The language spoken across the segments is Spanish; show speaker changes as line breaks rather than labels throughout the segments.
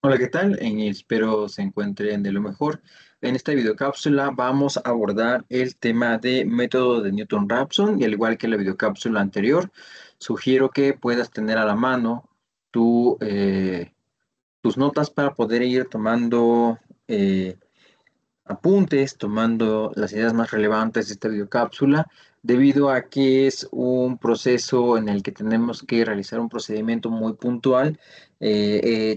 Hola, ¿qué tal? Espero se encuentren de lo mejor. En esta videocápsula vamos a abordar el tema de método de Newton-Raphson y al igual que la videocápsula anterior, sugiero que puedas tener a la mano tu, tus notas para poder ir tomando apuntes, tomando las ideas más relevantes de esta videocápsula, debido a que es un proceso en el que tenemos que realizar un procedimiento muy puntual.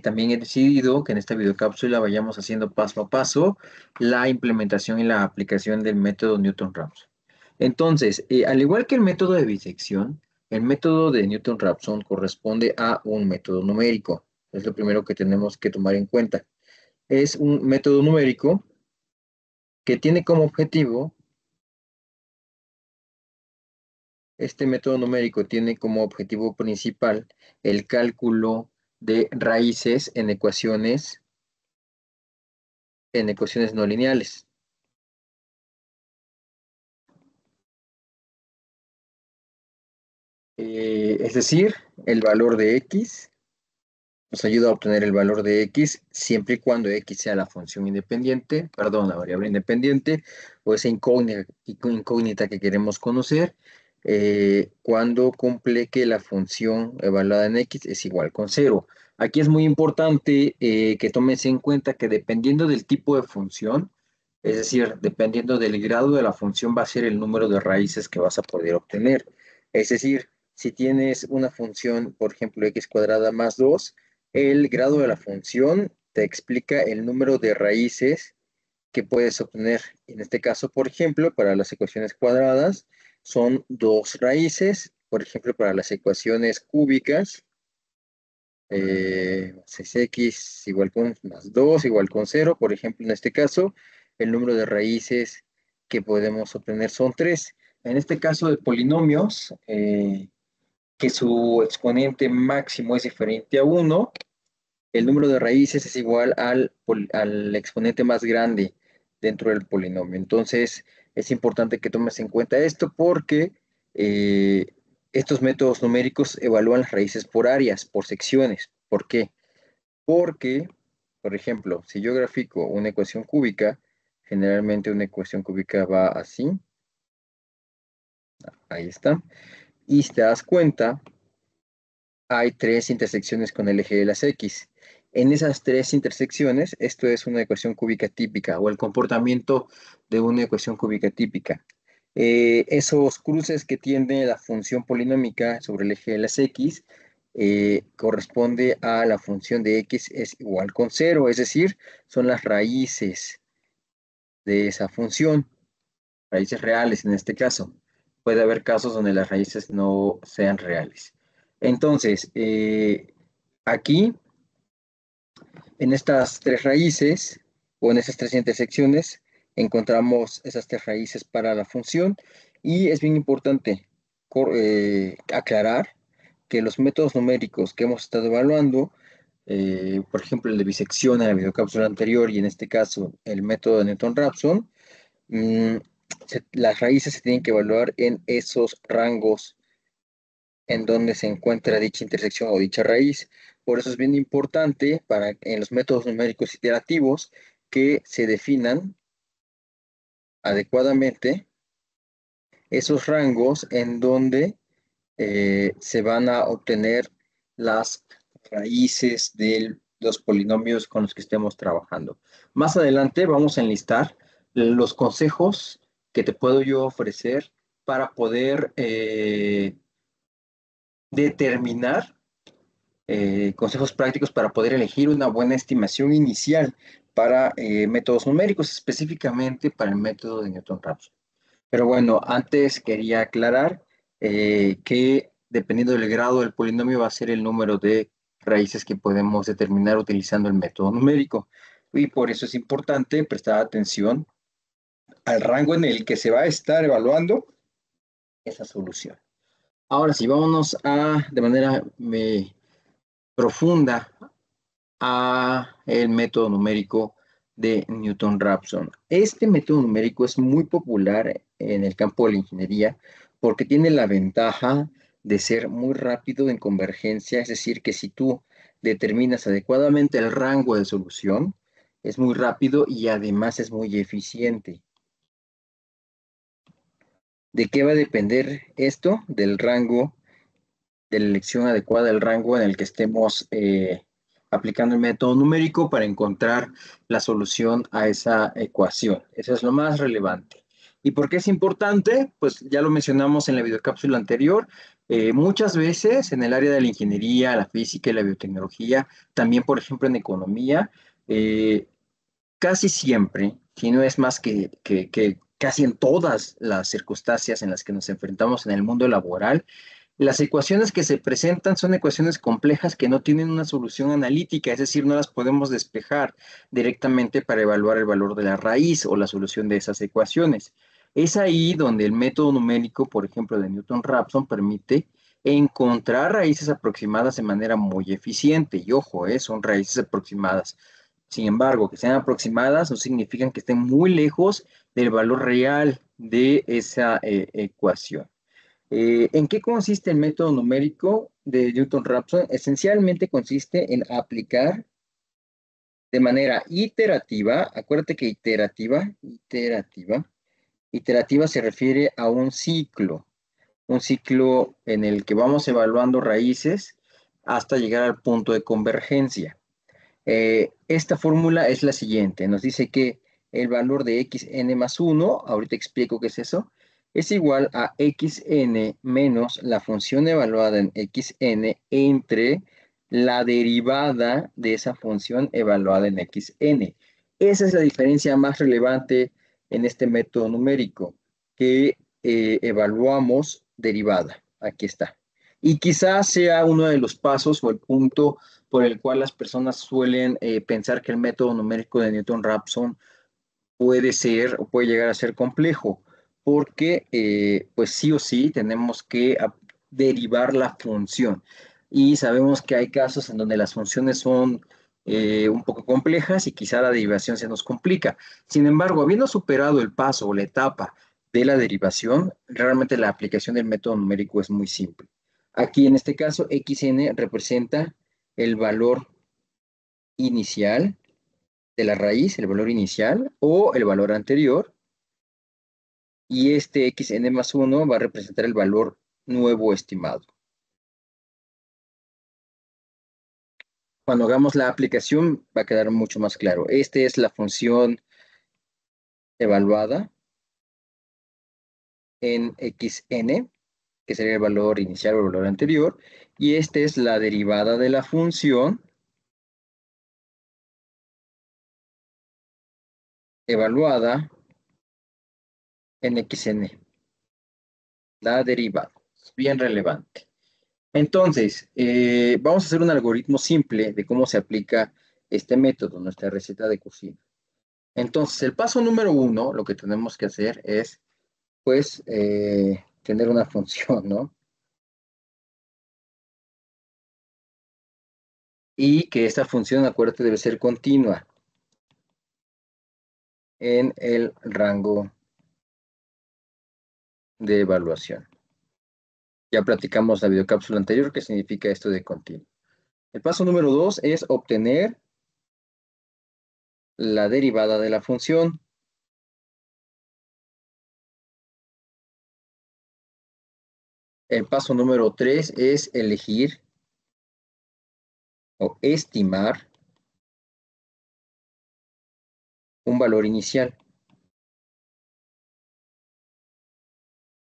También he decidido que en esta videocápsula vayamos haciendo paso a paso la implementación y la aplicación del método Newton-Raphson. Entonces, al igual que el método de bisección, el método de Newton-Raphson corresponde a un método numérico. Es lo primero que tenemos que tomar en cuenta. Es un método numérico que tiene como objetivo, este método numérico tiene como objetivo principal el cálculo de raíces en ecuaciones no lineales. Es decir, el valor de x nos ayuda a obtener el valor de x siempre y cuando x sea la función independiente, perdón, la variable independiente o esa incógnita que queremos conocer cuando cumple que la función evaluada en x es igual con cero. Aquí es muy importante que tomes en cuenta que dependiendo del tipo de función, es decir, dependiendo del grado de la función va a ser el número de raíces que vas a poder obtener. Es decir, si tienes una función, por ejemplo, x cuadrada más 2, el grado de la función te explica el número de raíces que puedes obtener. En este caso, por ejemplo, para las ecuaciones cuadradas son dos raíces. Por ejemplo, para las ecuaciones cúbicas, 6x igual con más 2 igual con cero. Por ejemplo, en este caso, el número de raíces que podemos obtener son 3. En este caso de polinomios, que su exponente máximo es diferente a 1, el número de raíces es igual al exponente más grande dentro del polinomio. Entonces, es importante que tomes en cuenta esto porque eh, estos métodos numéricos evalúan las raíces por áreas, por secciones. ¿Por qué? Porque, por ejemplo, si yo grafico una ecuación cúbica, generalmente una ecuación cúbica va así, ahí está, y si te das cuenta, hay tres intersecciones con el eje de las X. En esas tres intersecciones, esto es una ecuación cúbica típica o el comportamiento de una ecuación cúbica típica. Esos cruces que tiene la función polinómica sobre el eje de las X corresponde a la función de X es igual con cero, es decir, son las raíces de esa función, raíces reales en este caso. Puede haber casos donde las raíces no sean reales. Entonces, aquí, en estas tres raíces, o en esas tres intersecciones, encontramos esas tres raíces para la función, y es bien importante aclarar que los métodos numéricos que hemos estado evaluando, por ejemplo, el de bisección en la videocápsula anterior, y en este caso el método de Newton-Raphson, mm, las raíces se tienen que evaluar en esos rangos en donde se encuentra dicha intersección o dicha raíz. Por eso es bien importante en los métodos numéricos iterativos que se definan adecuadamente esos rangos en donde se van a obtener las raíces de los polinomios con los que estemos trabajando. Más adelante vamos a enlistar los consejos que te puedo yo ofrecer para poder determinar consejos prácticos para poder elegir una buena estimación inicial para métodos numéricos, específicamente para el método de Newton-Raphson. Pero bueno, antes quería aclarar que dependiendo del grado del polinomio va a ser el número de raíces que podemos determinar utilizando el método numérico. Y por eso es importante prestar atención al rango en el que se va a estar evaluando esa solución. Ahora sí, vámonos de manera profunda a el método numérico de Newton-Raphson. Este método numérico es muy popular en el campo de la ingeniería porque tiene la ventaja de ser muy rápido en convergencia, es decir, que si tú determinas adecuadamente el rango de solución, es muy rápido y además es muy eficiente. ¿De qué va a depender esto? Del rango, de la elección adecuada del rango en el que estemos aplicando el método numérico para encontrar la solución a esa ecuación. Eso es lo más relevante. ¿Y por qué es importante? Pues ya lo mencionamos en la videocápsula anterior. Muchas veces en el área de la ingeniería, la física y la biotecnología, también por ejemplo en economía, eh, casi siempre, si no es más que casi en todas las circunstancias en las que nos enfrentamos en el mundo laboral, las ecuaciones que se presentan son ecuaciones complejas que no tienen una solución analítica, es decir, no las podemos despejar directamente para evaluar el valor de la raíz o la solución de esas ecuaciones. Es ahí donde el método numérico, por ejemplo, de Newton-Raphson, permite encontrar raíces aproximadas de manera muy eficiente. Y ojo, son raíces aproximadas. Sin embargo, que sean aproximadas no significan que estén muy lejos del valor real de esa ecuación. ¿En qué consiste el método numérico de Newton-Raphson? Esencialmente consiste en aplicar de manera iterativa, acuérdate que iterativa se refiere a un ciclo en el que vamos evaluando raíces hasta llegar al punto de convergencia. Esta fórmula es la siguiente, nos dice que el valor de xn más 1, ahorita explico qué es eso, es igual a xn menos la función evaluada en xn entre la derivada de esa función evaluada en xn. Esa es la diferencia más relevante en este método numérico, que evaluamos derivada. Aquí está. Y quizás sea uno de los pasos o el punto por el cual las personas suelen pensar que el método numérico de Newton-Raphson puede ser o puede llegar a ser complejo, porque pues sí o sí tenemos que derivar la función. Y sabemos que hay casos en donde las funciones son un poco complejas y quizá la derivación se nos complica. Sin embargo, habiendo superado el paso o la etapa de la derivación, realmente la aplicación del método numérico es muy simple. Aquí en este caso, xn representa el valor inicial de la raíz, el valor inicial o el valor anterior, y este xn más 1 va a representar el valor nuevo estimado. Cuando hagamos la aplicación va a quedar mucho más claro. Esta es la función evaluada en xn, que sería el valor inicial o el valor anterior, y esta es la derivada de la función evaluada en xn, la derivada. Es bien relevante. Entonces, vamos a hacer un algoritmo simple de cómo se aplica este método, nuestra receta de cocina. Entonces, el paso número 1, lo que tenemos que hacer es, pues, tener una función, ¿no? Y que esta función, acuérdate, debe ser continua en el rango de evaluación. Ya platicamos la videocápsula anterior, qué significa esto de continuo. El paso número 2 es obtener la derivada de la función. El paso número 3 es elegir o estimar un valor inicial.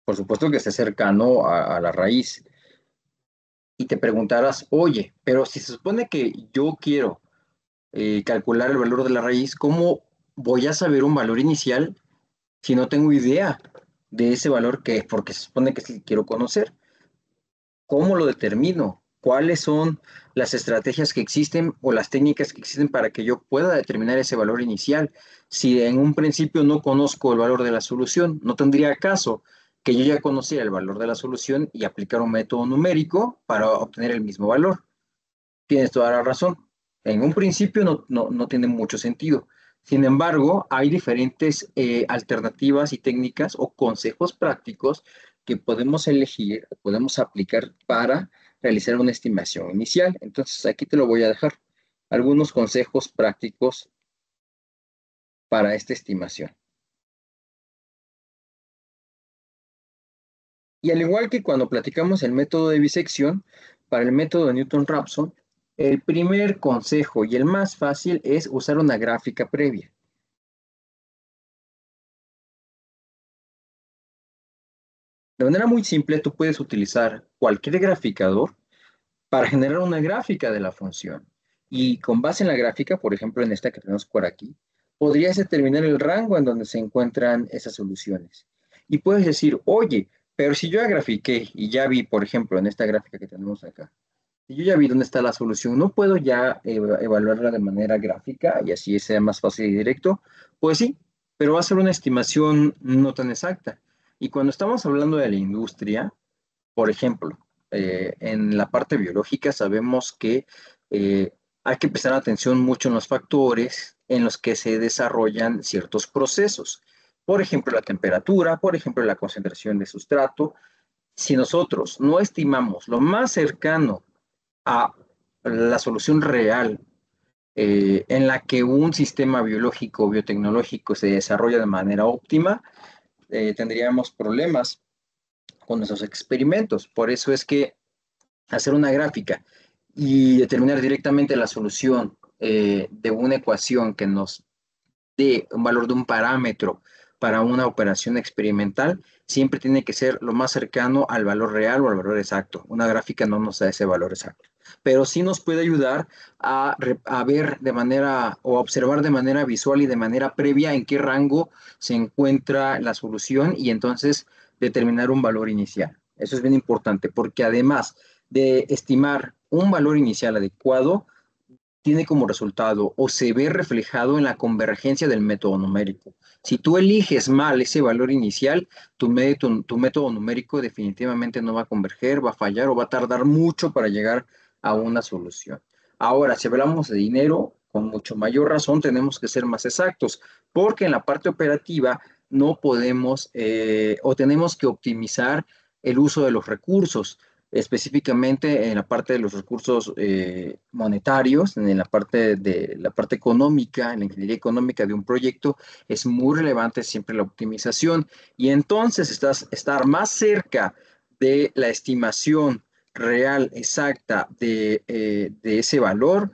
Por supuesto que esté cercano a la raíz. Y te preguntarás, oye, pero si se supone que yo quiero calcular el valor de la raíz, ¿cómo voy a saber un valor inicial si no tengo idea de ese valor que, porque se supone que es el que quiero conocer? ¿Cómo lo determino? ¿Cuáles son las estrategias que existen o las técnicas que existen para que yo pueda determinar ese valor inicial? Si en un principio no conozco el valor de la solución, no tendría caso que yo ya conociera el valor de la solución y aplicar un método numérico para obtener el mismo valor. Tienes toda la razón. En un principio no tiene mucho sentido. Sin embargo, hay diferentes alternativas y técnicas o consejos prácticos que podemos elegir, podemos aplicar para realizar una estimación inicial. Entonces, aquí te lo voy a dejar. Algunos consejos prácticos para esta estimación. Y al igual que cuando platicamos el método de bisección, para el método de Newton-Raphson, el primer consejo y el más fácil es usar una gráfica previa. De manera muy simple, tú puedes utilizar cualquier graficador para generar una gráfica de la función. Y con base en la gráfica, por ejemplo, en esta que tenemos por aquí, podrías determinar el rango en donde se encuentran esas soluciones. Y puedes decir, oye, pero si yo ya grafiqué y ya vi, por ejemplo, en esta gráfica que tenemos acá, si yo ya vi dónde está la solución, ¿no puedo ya evaluarla de manera gráfica y así sea más fácil y directo? Pues sí, pero va a ser una estimación no tan exacta. Y cuando estamos hablando de la industria, por ejemplo, en la parte biológica sabemos que eh, hay que prestar atención mucho en los factores en los que se desarrollan ciertos procesos. Por ejemplo, la temperatura, por ejemplo, la concentración de sustrato. Si nosotros no estimamos lo más cercano a la solución real en la que un sistema biológico o biotecnológico se desarrolla de manera óptima, tendríamos problemas con esos experimentos. Por eso es que hacer una gráfica y determinar directamente la solución de una ecuación que nos dé un valor de un parámetro para una operación experimental, siempre tiene que ser lo más cercano al valor real o al valor exacto. Una gráfica no nos da ese valor exacto, pero sí nos puede ayudar a ver de manera o a observar de manera visual y de manera previa en qué rango se encuentra la solución y entonces determinar un valor inicial. Eso es bien importante porque además de estimar un valor inicial adecuado, tiene como resultado o se ve reflejado en la convergencia del método numérico. Si tú eliges mal ese valor inicial, tu método numérico definitivamente no va a converger, va a fallar o va a tardar mucho para llegar a una solución. Ahora, si hablamos de dinero, con mucho mayor razón tenemos que ser más exactos, porque en la parte operativa no podemos o tenemos que optimizar el uso de los recursos específicamente en la parte de los recursos monetarios, en la parte económica, en la ingeniería económica de un proyecto, es muy relevante siempre la optimización. Y entonces estar más cerca de la estimación real, exacta de ese valor,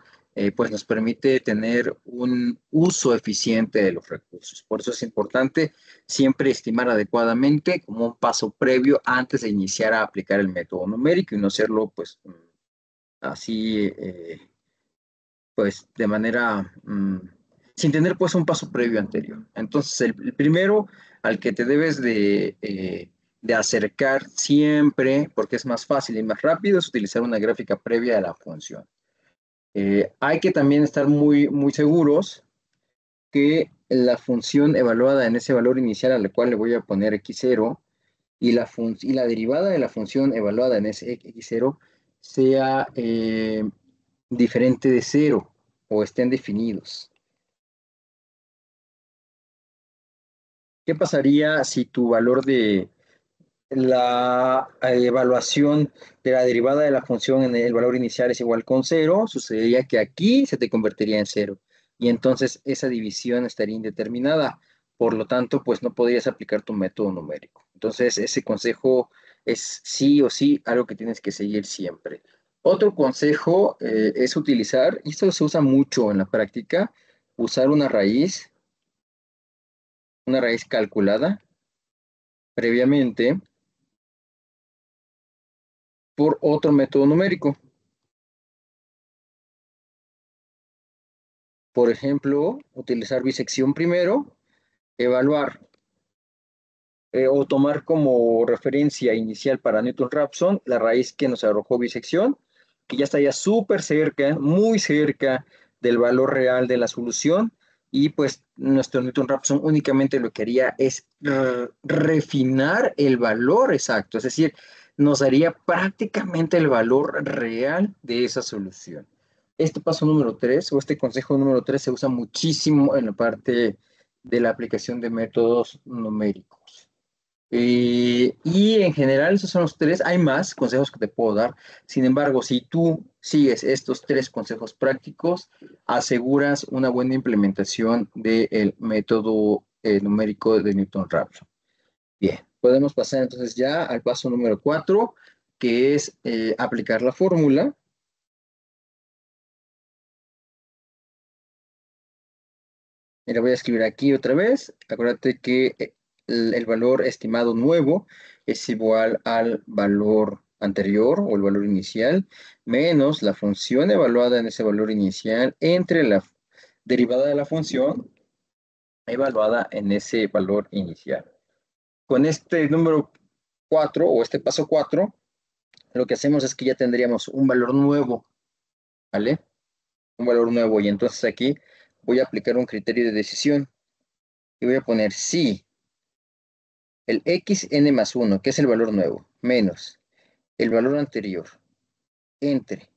pues nos permite tener un uso eficiente de los recursos. Por eso es importante siempre estimar adecuadamente como un paso previo antes de iniciar a aplicar el método numérico y no hacerlo pues así pues de manera sin tener pues un paso previo anterior. Entonces el primero al que te debes de acercar siempre, porque es más fácil y más rápido, es utilizar una gráfica previa de la función. Hay que también estar muy seguros que la función evaluada en ese valor inicial al cual le voy a poner x0 y la derivada de la función evaluada en ese x0 sea diferente de cero o estén definidos. ¿Qué pasaría si tu valor de la evaluación de la derivada de la función en el valor inicial es igual con cero? Sucedería que aquí se te convertiría en cero y entonces esa división estaría indeterminada. Por lo tanto, pues no podrías aplicar tu método numérico. Entonces, ese consejo es sí o sí algo que tienes que seguir siempre. Otro consejo es utilizar, y esto se usa mucho en la práctica, usar una raíz calculada previamente por otro método numérico. Por ejemplo, utilizar bisección primero, evaluar o tomar como referencia inicial para Newton-Raphson la raíz que nos arrojó bisección, que ya estaría súper cerca, muy cerca del valor real de la solución, y pues nuestro Newton-Raphson únicamente lo que haría es refinar el valor exacto, es decir, nos daría prácticamente el valor real de esa solución. Este paso número 3 o este consejo número 3 se usa muchísimo en la parte de la aplicación de métodos numéricos. Y en general, esos son los tres. Hay más consejos que te puedo dar. Sin embargo, si tú sigues estos tres consejos prácticos, aseguras una buena implementación del método numérico de Newton-Raphson. Bien, podemos pasar entonces ya al paso número 4, que es aplicar la fórmula. Y la voy a escribir aquí otra vez. Acuérdate que el valor estimado nuevo es igual al valor anterior o el valor inicial menos la función evaluada en ese valor inicial entre la derivada de la función evaluada en ese valor inicial. Con este número 4 o este paso 4, lo que hacemos es que ya tendríamos un valor nuevo, ¿vale? Un valor nuevo. Y entonces aquí voy a aplicar un criterio de decisión y voy a poner si el xn más 1, que es el valor nuevo, menos el valor anterior, entre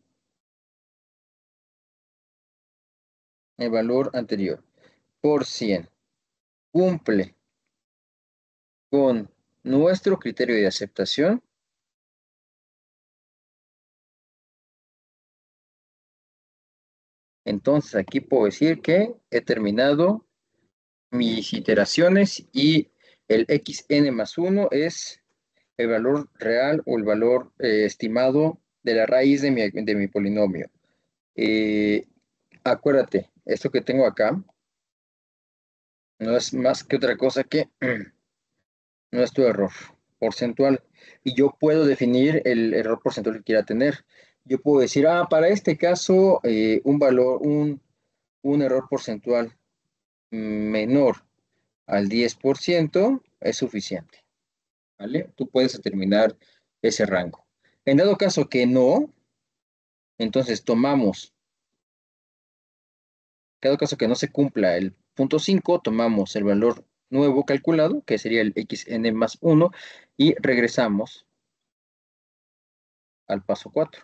el valor anterior por 100, cumple con nuestro criterio de aceptación, entonces aquí puedo decir que he terminado mis iteraciones y el xn más 1 es el valor real o el valor estimado de la raíz de mi polinomio. Eh, Acuérdate, esto que tengo acá no es más que otra cosa que nuestro error porcentual. Y yo puedo definir el error porcentual que quiera tener. Yo puedo decir, para este caso, un error porcentual menor al 10% es suficiente, ¿vale? Tú puedes determinar ese rango. En dado caso que no, entonces tomamos, en dado caso que no se cumpla el punto 5, tomamos el valor nuevo calculado, que sería el xn más 1, y regresamos al paso 4.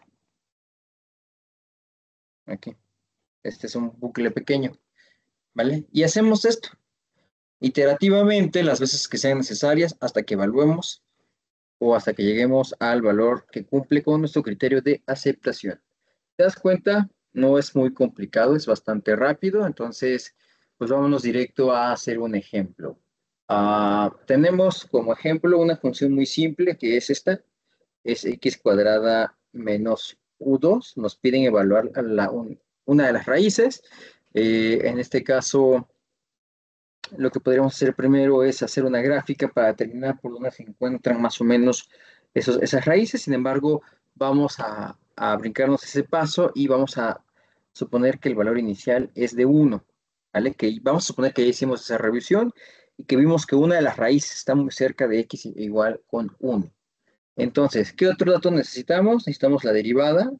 Aquí. Este es un bucle pequeño, ¿vale? Y hacemos esto iterativamente las veces que sean necesarias hasta que evaluemos o hasta que lleguemos al valor que cumple con nuestro criterio de aceptación. ¿Te das cuenta? No es muy complicado, es bastante rápido, entonces, pues vámonos directo a hacer un ejemplo. Tenemos como ejemplo una función muy simple que es esta, es x cuadrada menos u2. Nos piden evaluar una de las raíces. En este caso, lo que podríamos hacer primero es hacer una gráfica para determinar por dónde se encuentran más o menos esas raíces. Sin embargo, vamos a brincarnos ese paso y vamos a suponer que el valor inicial es de 1, ¿vale? Que vamos a suponer que ya hicimos esa revisión y que vimos que una de las raíces está muy cerca de x igual con 1. Entonces, ¿qué otro dato necesitamos? Necesitamos la derivada.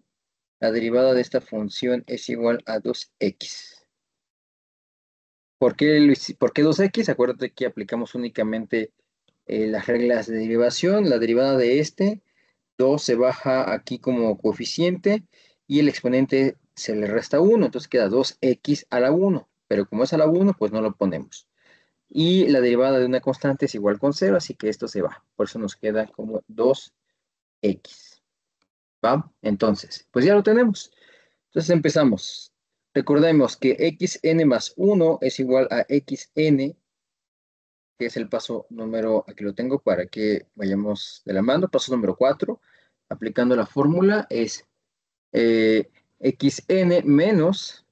La derivada de esta función es igual a 2x. ¿Por qué 2x? Acuérdate que aplicamos únicamente las reglas de derivación. La derivada de 2 se baja aquí como coeficiente y el exponente se le resta 1, entonces queda 2x a la 1, pero como es a la 1, pues no lo ponemos. Y la derivada de una constante es igual con 0, así que esto se va. Por eso nos queda como 2x. ¿Va? Entonces, pues ya lo tenemos. Entonces empezamos. Recordemos que xn más 1 es igual a xn, que es el paso número, aquí lo tengo para que vayamos de la mano, paso número 4, aplicando la fórmula es xn menos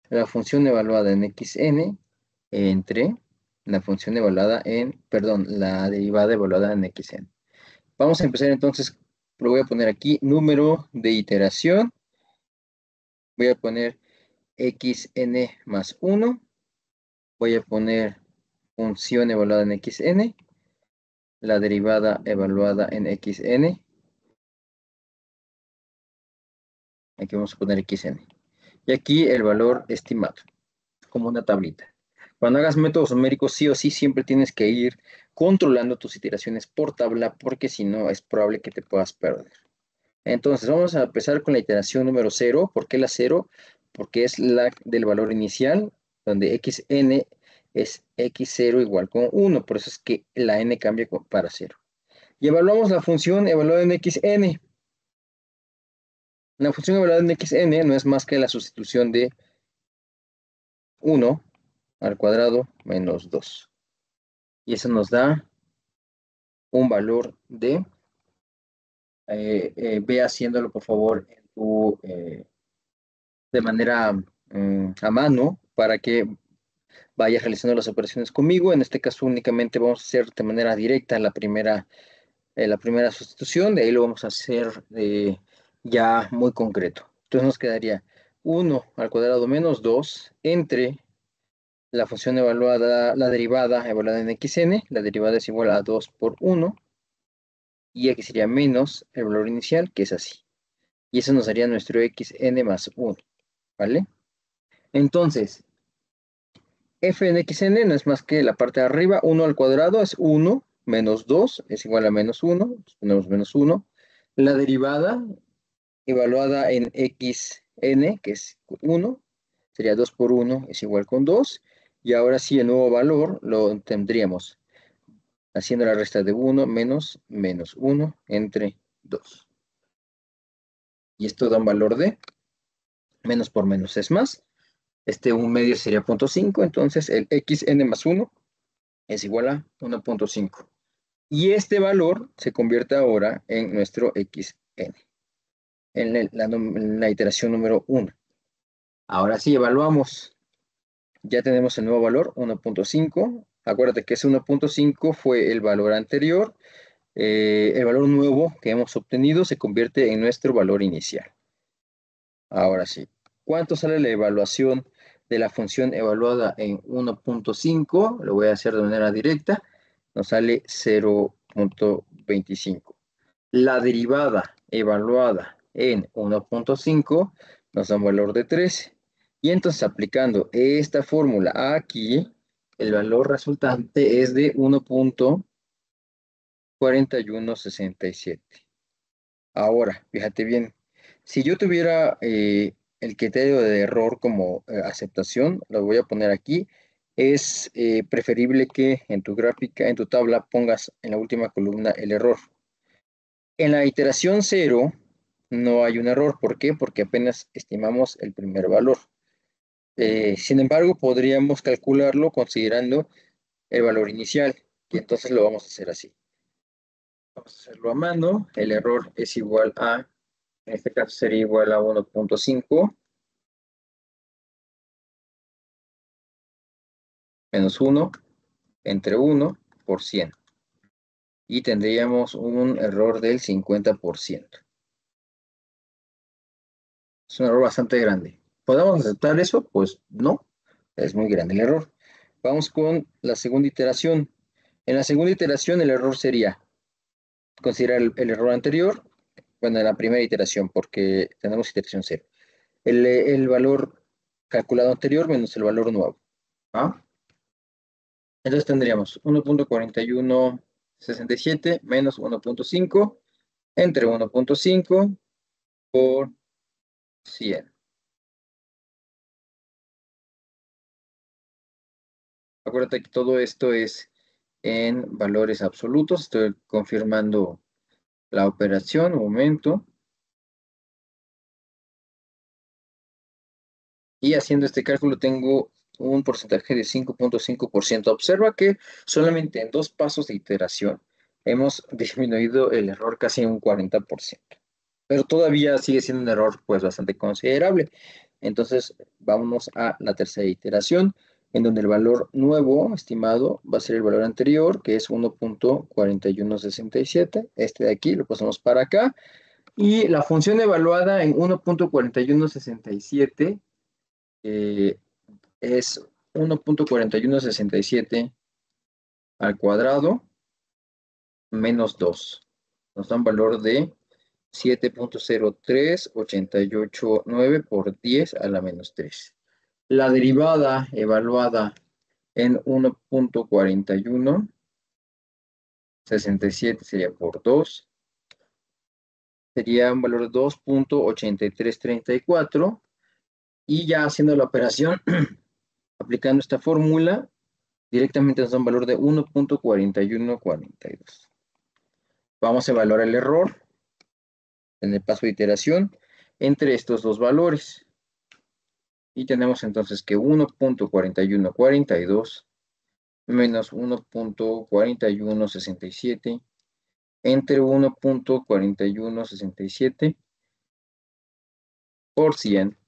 la función evaluada en xn entre la función evaluada perdón, la derivada evaluada en xn. Vamos a empezar entonces, lo voy a poner aquí, número de iteración, voy a poner xn más 1, voy a poner función evaluada en xn, la derivada evaluada en xn, aquí vamos a poner xn, y aquí el valor estimado, como una tablita. Cuando hagas métodos numéricos, sí o sí, siempre tienes que ir controlando tus iteraciones por tabla, porque si no, es probable que te puedas perder. Entonces, vamos a empezar con la iteración número 0. ¿Por qué la 0? Porque es la del valor inicial, donde xn es x0 igual con 1. Por eso es que la n cambia para 0. Y evaluamos la función evaluada en xn. La función evaluada en xn no es más que la sustitución de 1 al cuadrado menos 2. Y eso nos da un valor de, ve haciéndolo por favor de manera a mano para que vayas realizando las operaciones conmigo. En este caso únicamente vamos a hacer de manera directa la primera sustitución, de ahí lo vamos a hacer ya muy concreto. Entonces nos quedaría 1 al cuadrado menos 2 entre la función evaluada, la derivada evaluada en xn, la derivada es igual a 2 por 1, y aquí sería menos el valor inicial, que es así. Y eso nos daría nuestro xn más 1, ¿vale? Entonces, f en xn no es más que la parte de arriba, 1 al cuadrado es 1, menos 2 es igual a menos 1, ponemos menos 1. La derivada evaluada en xn, que es 1, sería 2 por 1 es igual con 2. Y ahora sí, el nuevo valor lo tendríamos haciendo la resta de 1 menos 1 entre 2. Y esto da un valor de menos por menos es más. Un medio sería 0.5, entonces el xn más 1 es igual a 1.5. Y este valor se convierte ahora en nuestro xn, en la iteración número 1. Ahora sí, evaluamos. Ya tenemos el nuevo valor, 1.5. Acuérdate que ese 1.5 fue el valor anterior. El valor nuevo que hemos obtenido se convierte en nuestro valor inicial. Ahora sí, ¿cuánto sale la evaluación de la función evaluada en 1.5? Lo voy a hacer de manera directa. Nos sale 0.25. La derivada evaluada en 1.5 nos da un valor de 3. Y entonces aplicando esta fórmula aquí, el valor resultante es de 1.4167. Ahora, fíjate bien, si yo tuviera el criterio de error como aceptación, lo voy a poner aquí, es preferible que en tu gráfica, en tu tabla, pongas en la última columna el error. En la iteración 0 no hay un error. ¿Por qué? Porque apenas estimamos el primer valor. Sin embargo, podríamos calcularlo considerando el valor inicial, y entonces lo vamos a hacer así. Vamos a hacerlo a mano. El error es igual a, en este caso sería igual a 1.5 menos 1 entre 1 por 100. Y tendríamos un error del 50%. Es un error bastante grande. ¿Podemos aceptar eso? Pues no, es muy grande el error. Vamos con la segunda iteración. En la segunda iteración el error sería considerar el error anterior, bueno, en la primera iteración, porque tenemos iteración 0. El valor calculado anterior menos el valor nuevo. ¿Ah? Entonces tendríamos 1.4167 menos 1.5 entre 1.5 por 100. Acuérdate que todo esto es en valores absolutos. Estoy confirmando la operación, un momento. Y haciendo este cálculo tengo un porcentaje de 5.5%. Observa que solamente en 2 pasos de iteración hemos disminuido el error casi un 40%. Pero todavía sigue siendo un error pues bastante considerable. Entonces vámonos a la tercera iteración, en donde el valor nuevo estimado va a ser el valor anterior, que es 1.4167. Este de aquí lo pasamos para acá. Y la función evaluada en 1.4167 es 1.4167 al cuadrado menos 2. Nos da un valor de 7.03889 por 10 a la menos 3. La derivada evaluada en 1.4167 sería por 2. Sería un valor de 2.8334. Y ya haciendo la operación, aplicando esta fórmula, Directamente nos da un valor de 1.4142. Vamos a evaluar el error en el paso de iteración entre estos dos valores. Y tenemos entonces que 1.4142 menos 1.4167 entre 1.4167 por 100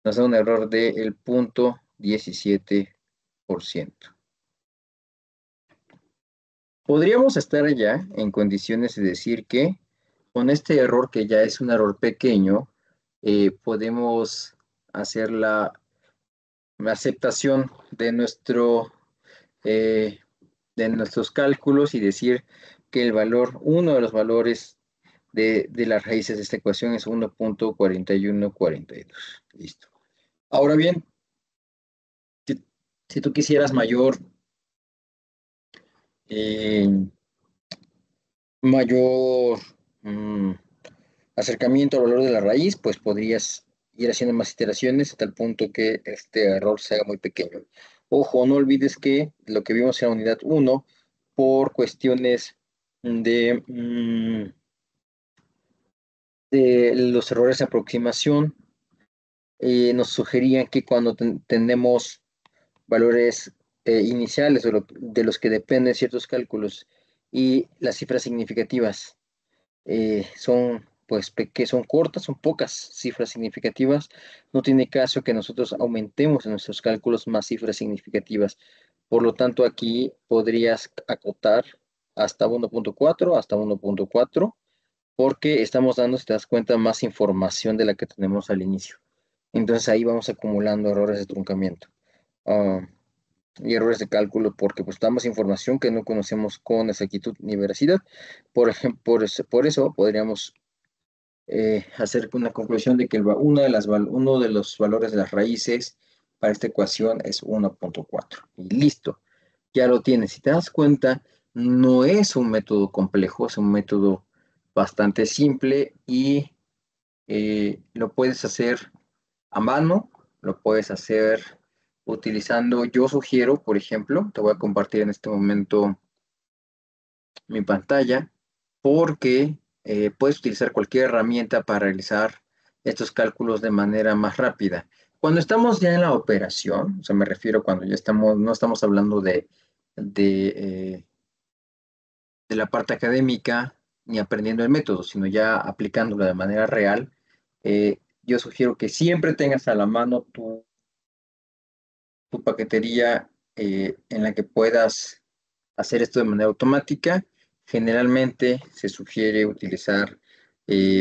nos da un error del 0.17%. Podríamos estar ya en condiciones de decir que con este error, que ya es un error pequeño, podemos hacer la aceptación de nuestros cálculos y decir que el valor, uno de los valores de las raíces de esta ecuación es 1.4142. Listo. Ahora bien, si tú quisieras eh, mayor acercamiento al valor de la raíz, pues podrías ir haciendo más iteraciones hasta el punto que este error se haga muy pequeño. Ojo, no olvides que lo que vimos en la unidad 1, por cuestiones de, de los errores de aproximación, nos sugerían que cuando tenemos valores iniciales de los que dependen ciertos cálculos y las cifras significativas son pues que son cortas, son pocas cifras significativas, no tiene caso que nosotros aumentemos en nuestros cálculos más cifras significativas. Por lo tanto, aquí podrías acotar hasta 1.4, hasta 1.4, porque estamos dando, si te das cuenta, más información de la que tenemos al inicio. Entonces ahí vamos acumulando errores de truncamiento. Y errores de cálculo porque pues damos información que no conocemos con exactitud ni veracidad. Por ejemplo, por eso podríamos hacer una conclusión de que uno de los valores de las raíces para esta ecuación es 1.4. Y listo, ya lo tienes. Si te das cuenta, no es un método complejo, es un método bastante simple y lo puedes hacer a mano, lo puedes hacer utilizando, yo sugiero, por ejemplo, te voy a compartir en este momento mi pantalla, porque puedes utilizar cualquier herramienta para realizar estos cálculos de manera más rápida. Cuando estamos ya en la operación, o sea, me refiero cuando ya estamos, no estamos hablando de, de la parte académica ni aprendiendo el método, sino ya aplicándolo de manera real, yo sugiero que siempre tengas a la mano tu paquetería en la que puedas hacer esto de manera automática. Generalmente se sugiere utilizar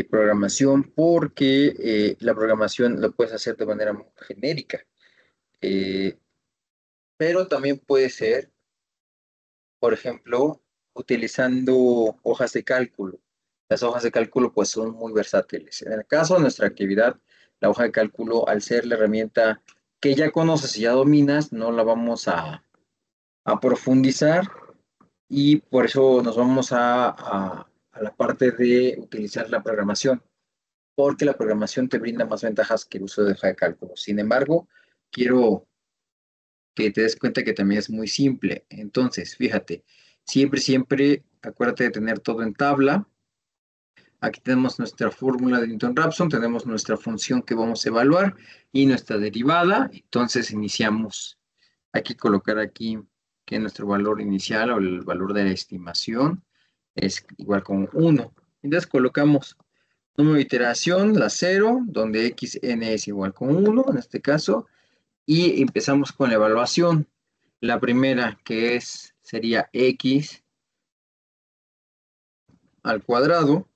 programación porque la programación lo puedes hacer de manera muy genérica, eh, pero también puede ser, por ejemplo, utilizando hojas de cálculo. Las hojas de cálculo pues son muy versátiles. En el caso de nuestra actividad, la hoja de cálculo, al ser la herramienta que ya conoces y ya dominas, no la vamos a profundizar y por eso nos vamos a la parte de utilizar la programación, porque la programación te brinda más ventajas que el uso de hoja de cálculo. Sin embargo, quiero que te des cuenta que también es muy simple. Entonces, fíjate, siempre acuérdate de tener todo en tabla. Aquí tenemos nuestra fórmula de Newton-Raphson, tenemos nuestra función que vamos a evaluar y nuestra derivada. Entonces, iniciamos. Hay que colocar aquí que nuestro valor inicial o el valor de la estimación es igual con 1. Entonces colocamos número de iteración, la 0, donde xn es igual con 1 en este caso, y empezamos con la evaluación. La primera que sería x al cuadrado.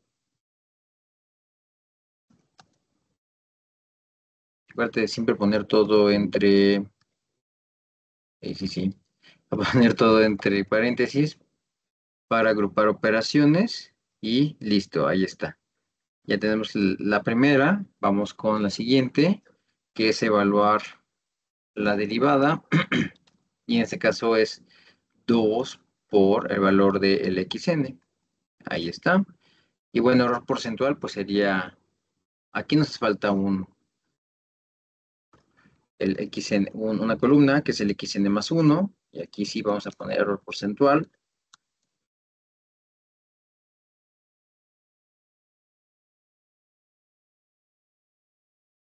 Aparte de siempre poner todo entre, sí, a poner todo entre paréntesis para agrupar operaciones y listo, ahí está. Ya tenemos la primera, vamos con la siguiente, que es evaluar la derivada, y en este caso es 2 por el valor del xn. Ahí está. Y bueno, error porcentual, pues sería, aquí nos falta el xn, una columna, que es el xn más 1, Y aquí sí vamos a poner error porcentual.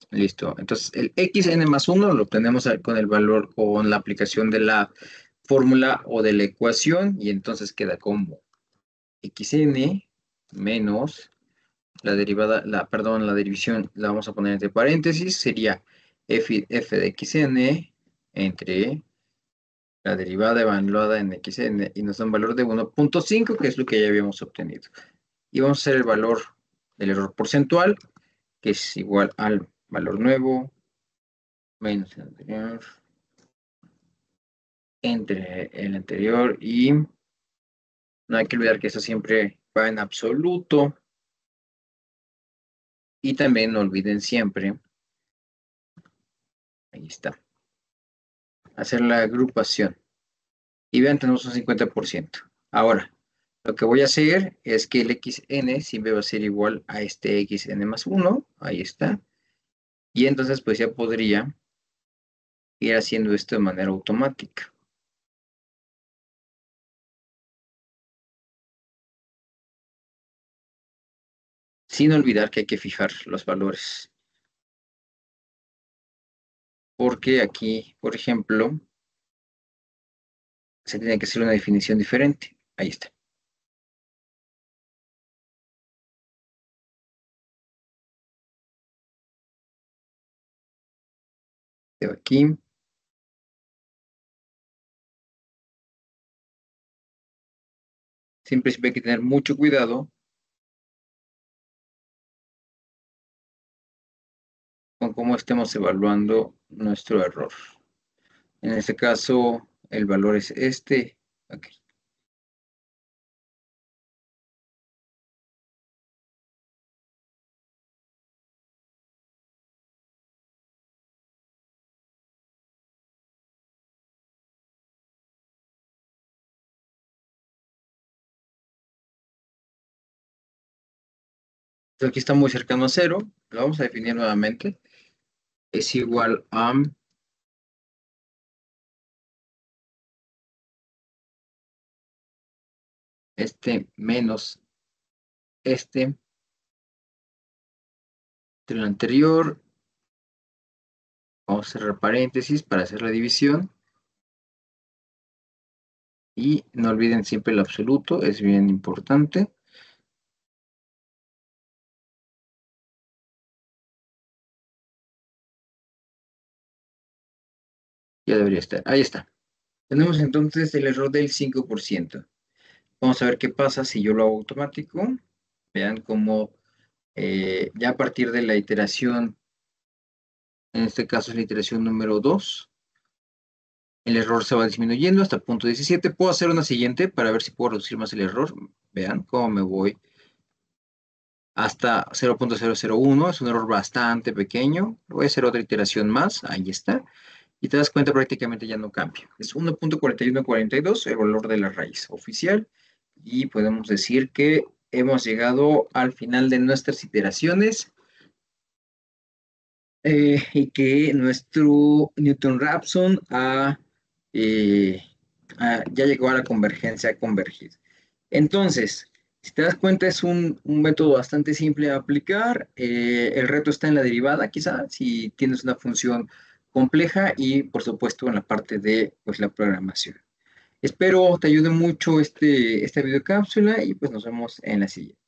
Listo. Entonces, el xn más 1 lo obtenemos con el valor, con la aplicación de la fórmula o de la ecuación, y entonces queda como xn menos la derivada, perdón, la división la vamos a poner entre paréntesis, sería f de xn entre la derivada evaluada en xn, y nos da un valor de 1.5, que es lo que ya habíamos obtenido. Y vamos a hacer el valor del error porcentual, que es igual al valor nuevo menos el anterior entre el anterior, y no hay que olvidar que esto siempre va en absoluto. Y también no olviden siempre, ahí está, hacer la agrupación. Y vean, tenemos un 50%. Ahora, lo que voy a hacer es que el xn siempre va a ser igual a este xn más 1. Ahí está. Y entonces pues ya podría ir haciendo esto de manera automática. Sin olvidar que hay que fijar los valores. Porque aquí, por ejemplo, se tiene que hacer una definición diferente. Ahí está. De aquí. Siempre hay que tener mucho cuidado con cómo estemos evaluando nuestro error. En este caso, el valor es este. Ok. Entonces, aquí está muy cercano a cero. Lo vamos a definir nuevamente. Es igual a este menos este del anterior. Vamos a cerrar paréntesis para hacer la división. Y no olviden siempre el absoluto, es bien importante. Ya debería estar. Ahí está. Tenemos entonces el error del 5%. Vamos a ver qué pasa si yo lo hago automático. Vean cómo ya a partir de la iteración, en este caso es la iteración número 2, el error se va disminuyendo hasta el punto 17. Puedo hacer una siguiente para ver si puedo reducir más el error. Vean cómo me voy hasta 0.001. Es un error bastante pequeño. Voy a hacer otra iteración más. Ahí está. Y te das cuenta, prácticamente ya no cambia. Es 1.4142 el valor de la raíz oficial. Y podemos decir que hemos llegado al final de nuestras iteraciones. Y que nuestro Newton-Raphson eh, ya llegó a la convergencia, a convergir. Entonces, si te das cuenta, es un método bastante simple de aplicar. El reto está en la derivada, quizá, si tienes una función compleja, y, por supuesto, en la parte de pues, la programación. Espero te ayude mucho esta videocápsula, y pues nos vemos en la siguiente.